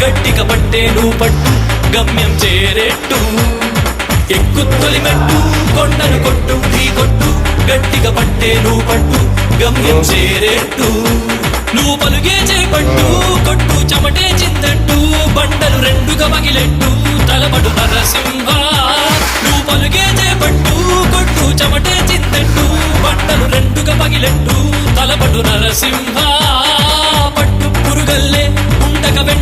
గట్టిగా పట్టేను పట్టు గమ్యం చేరేట్టు ఎక్కు తొలిమెట్టు కొండను కొట్టు ఢీ కొట్టు గట్టిగా పట్టేను పట్టు గమ్యం చేరేట్టు నువ్వు పలుగే చేపట్టు కొట్టు చెమటే చిందట్టు బండలు రెండుగా పగిలెట్టు తలపడు నరసింహ నువ్వు పలుగే చేపట్టు కొట్టు చెమటే చిందట్టు బండలు రెండుగా పగిలెట్టు తలపడు నరసింహ